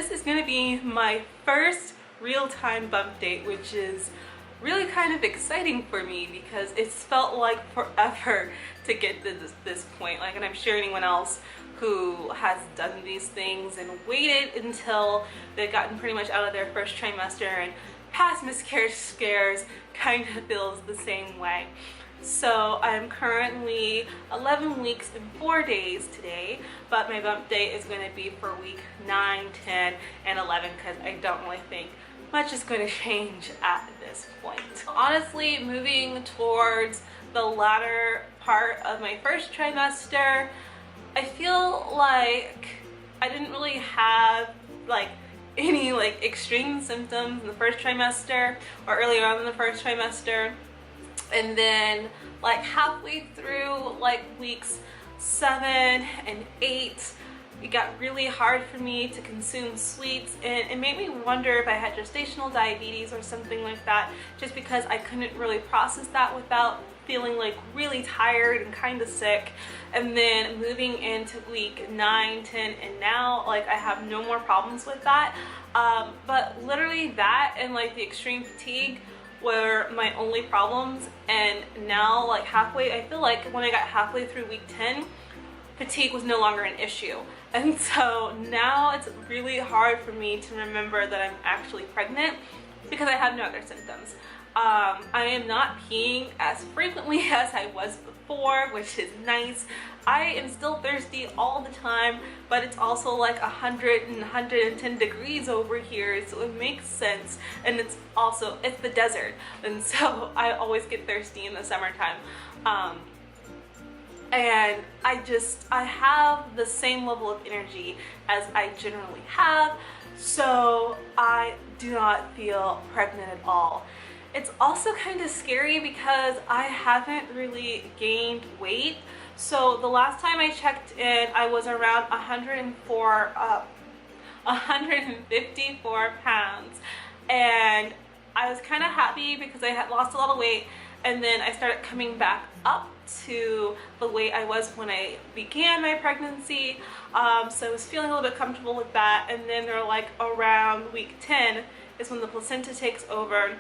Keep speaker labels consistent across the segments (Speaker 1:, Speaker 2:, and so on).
Speaker 1: this is going to be my first real-time bump date, which is really kind of exciting for me because it's felt like forever to get to this point. Like, and I'm sure anyone else who has done these things and waited until they've gotten pretty much out of their first trimester and past miscarriage scares kind of feels the same way. So I'm currently 11 weeks and 4 days today, but my bump date is going to be for week 9, 10, and 11 because I don't really think much is going to change at this point. Honestly, moving towards the latter part of my first trimester, I feel like I didn't really have any extreme symptoms in the first trimester or earlier on in the first trimester. And then halfway through weeks 7 and 8, it got really hard for me to consume sweets, and it made me wonder if I had gestational diabetes or something like that, just because I couldn't really process that without feeling really tired and kind of sick. And then moving into week 9, 10, and now I have no more problems with that. But literally that and the extreme fatigue were my only problems, and now halfway, I feel like when I got halfway through week 10, fatigue was no longer an issue. And so now it's really hard for me to remember that I'm actually pregnant because I have no other symptoms. I am not peeing as frequently as I was before, which is nice. I am still thirsty all the time, but it's also 100 and 110 degrees over here, so it makes sense. And it's the desert, and so I always get thirsty in the summertime. And I have the same level of energy as I generally have, so I do not feel pregnant at all. It's also kind of scary because I haven't really gained weight. So the last time I checked in, I was around 154 pounds, and I was kind of happy because I had lost a lot of weight, and then I started coming back up to the weight I was when I began my pregnancy. So I was feeling a little bit comfortable with that, and then they're around week 10 is when the placenta takes over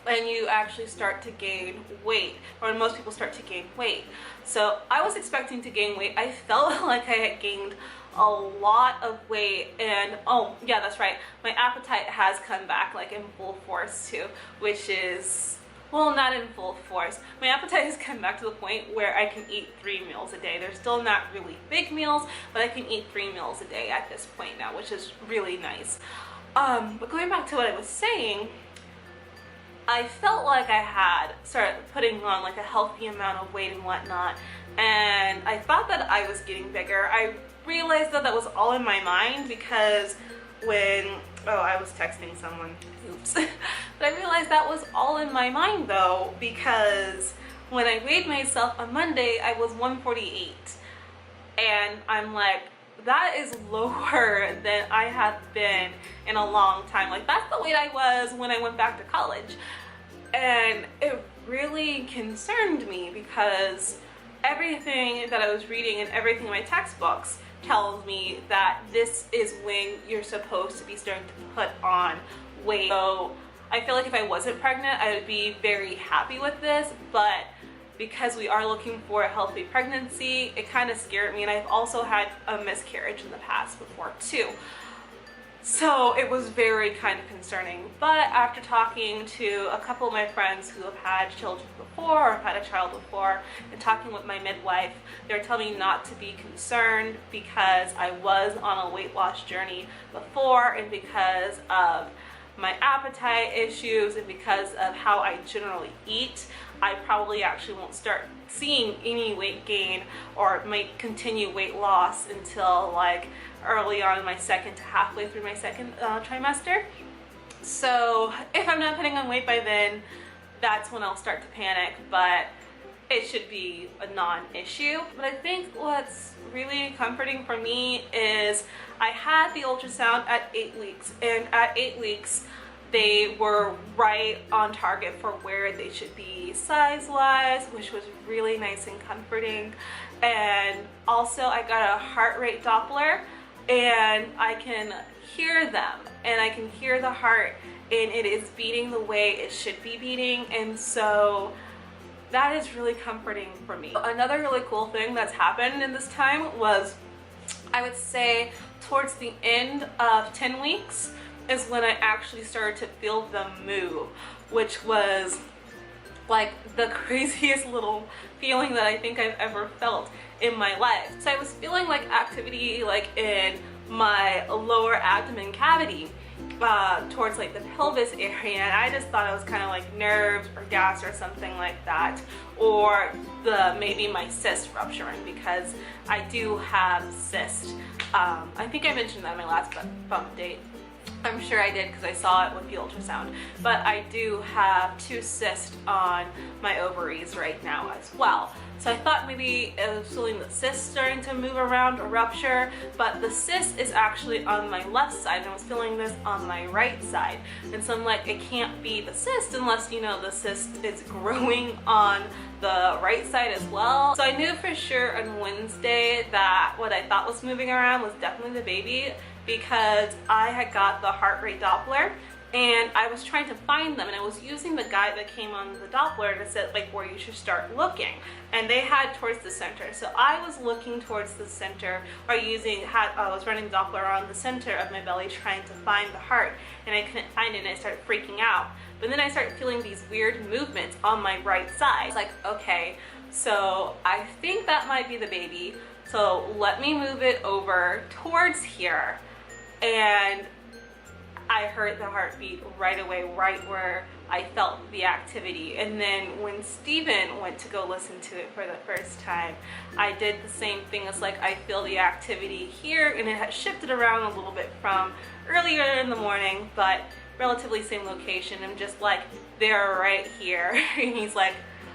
Speaker 1: and you actually start to gain weight, or most people start to gain weight. So I was expecting to gain weight. I felt like I had gained a lot of weight, and oh yeah, that's right, my appetite has come back in full force too, which is, well, not in full force. My appetite has come back to the point where I can eat 3 meals a day. They're still not really big meals, but I can eat 3 meals a day at this point now, which is really nice. But going back to what I was saying, I felt like I had started putting on a healthy amount of weight and whatnot, and I thought that I was getting bigger. I realized that was all in my mind because I was texting someone, oops. But I realized that was all in my mind though, because when I weighed myself on Monday, I was 148, and I'm that is lower than I have been in a long time. That's the weight I was when I went back to college. And it really concerned me because everything that I was reading and everything in my textbooks tells me that this is when you're supposed to be starting to put on weight. So I feel like if I wasn't pregnant, I would be very happy with this, but because we are looking for a healthy pregnancy, it kind of scared me, and I've also had a miscarriage in the past before too. So it was very kind of concerning. But after talking to a couple of my friends who have had children before or have had a child before, and talking with my midwife, they're telling me not to be concerned because I was on a weight loss journey before, and because of my appetite issues and because of how I generally eat, I probably actually won't start seeing any weight gain or might continue weight loss until early on in my second to halfway through my second trimester. So if I'm not putting on weight by then, that's when I'll start to panic, but it should be a non-issue. But I think what's really comforting for me is I had the ultrasound at 8 weeks, and at 8 weeks they were right on target for where they should be size-wise, which was really nice and comforting. And also I got a heart rate Doppler and I can hear them, and I can hear the heart, and it is beating the way it should be beating, and so that is really comforting for me. Another really cool thing that's happened in this time was, I would say towards the end of 10 weeks is when I actually started to feel them move, which was like the craziest little feeling that I think I've ever felt in my life. So I was feeling like activity like in my lower abdomen cavity, towards like the pelvis area, and I just thought it was kind of like nerves or gas or something like that, or maybe my cyst rupturing, because I do have cyst. I think I mentioned that in my last bump date. I'm sure I did because I saw it with the ultrasound, but I do have 2 cysts on my ovaries right now as well. So I thought maybe it was feeling the cyst starting to move around or rupture, but the cyst is actually on my left side, and I was feeling this on my right side. And so I'm like, it can't be the cyst unless, you know, the cyst is growing on the right side as well. So I knew for sure on Wednesday that what I thought was moving around was definitely the baby, because I had got the heart rate Doppler and I was trying to find them, and I was using the guide that came on the Doppler to say like where you should start looking, and they had towards the center. So I was looking towards the center, or I was running Doppler on the center of my belly trying to find the heart, and I couldn't find it, and I started freaking out. But then I started feeling these weird movements on my right side. I was like, okay, so I think that might be the baby, so let me move it over towards here. And I heard the heartbeat right away, right where I felt the activity. And then when Steven went to go listen to it for the first time, I did the same thing. It's like I feel the activity here, and it had shifted around a little bit from earlier in the morning, but relatively same location. I'm just like, they're right here. And he's like,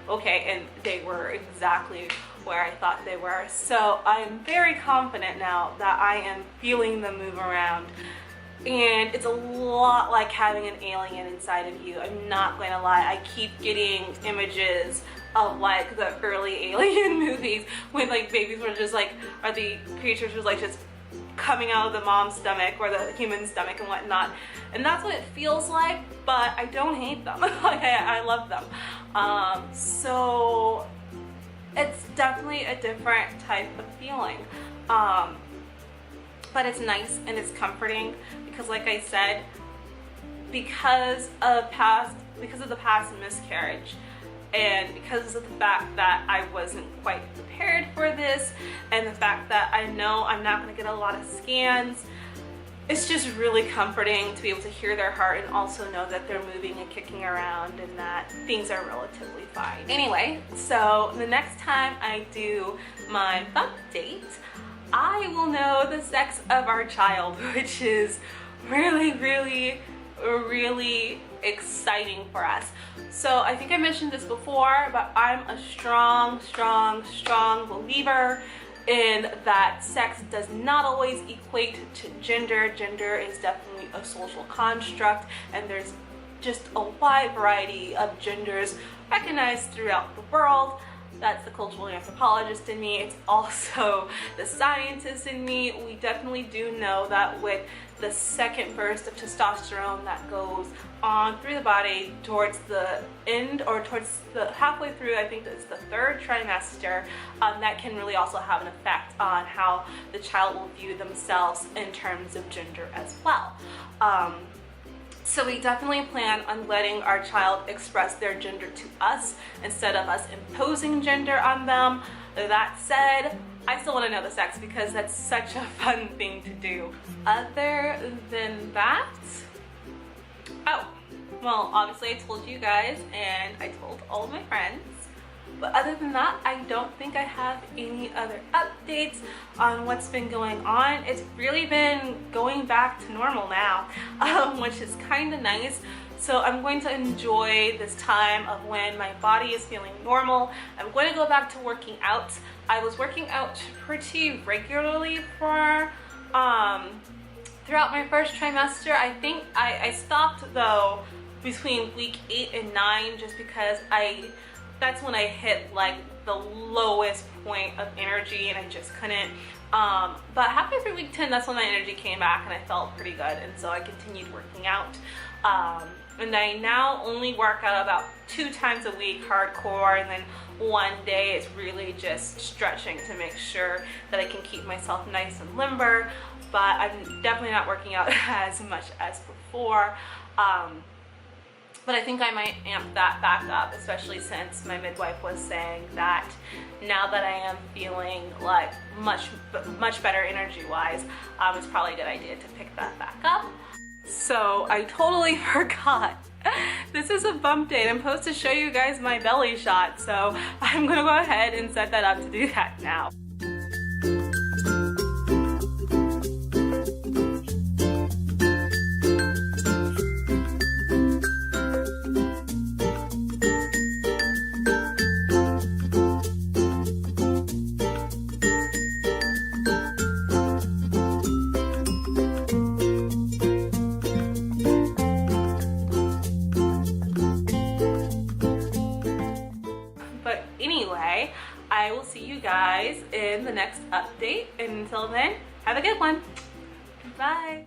Speaker 1: okay, and they were exactly where I thought they were. So I'm very confident now that I am feeling them move around. And it's a lot like having an alien inside of you. I'm not going to lie. I keep getting images of like the early Alien movies when like babies were just like, or the creatures was like just coming out of the mom's stomach or the human stomach and whatnot. And that's what it feels like, but I don't hate them. Like I love them. So it's definitely a different type of feeling. But it's nice and it's comforting because, like I said, because of the past miscarriage, and because of the fact that I wasn't quite prepared for this, and the fact that I know I'm not going to get a lot of scans, it's just really comforting to be able to hear their heart and also know that they're moving and kicking around and that things are relatively fine. Anyway, so the next time I do my bump date, I will know the sex of our child, which is really, really, really exciting for us. So I think I mentioned this before, but I'm a strong believer in that sex does not always equate to gender. Gender is definitely a social construct, and there's just a wide variety of genders recognized throughout the world. That's the cultural anthropologist in me. It's also the scientist in me. We definitely do know that with the second burst of testosterone that goes on through the body towards the end, or towards the halfway through, I think it's the 3rd trimester, that can really also have an effect on how the child will view themselves in terms of gender as well. So we definitely plan on letting our child express their gender to us instead of us imposing gender on them. That said, I still want to know the sex because that's such a fun thing to do. Other than that, oh, well, obviously I told you guys and I told all of my friends. But other than that, I don't think I have any other updates on what's been going on. It's really been going back to normal now, which is kind of nice. So I'm going to enjoy this time of when my body is feeling normal. I'm going to go back to working out. I was working out pretty regularly for throughout my first trimester. I think I stopped though between week 8 and 9 just because that's when I hit like the lowest point of energy and I just couldn't. But halfway through week 10, that's when my energy came back and I felt pretty good, and so I continued working out. And I now only work out about 2 times a week hardcore, and then one day is really just stretching to make sure that I can keep myself nice and limber. But I'm definitely not working out as much as before. But I think I might amp that back up, especially since my midwife was saying that now that I am feeling like much better energy-wise, it's probably a good idea to pick that back up. So I totally forgot. This is a bump date. I'm supposed to show you guys my belly shot, so I'm gonna go ahead and set that up to do that now. Anyway, I will see you guys in the next update, and until then, have a good one. Bye.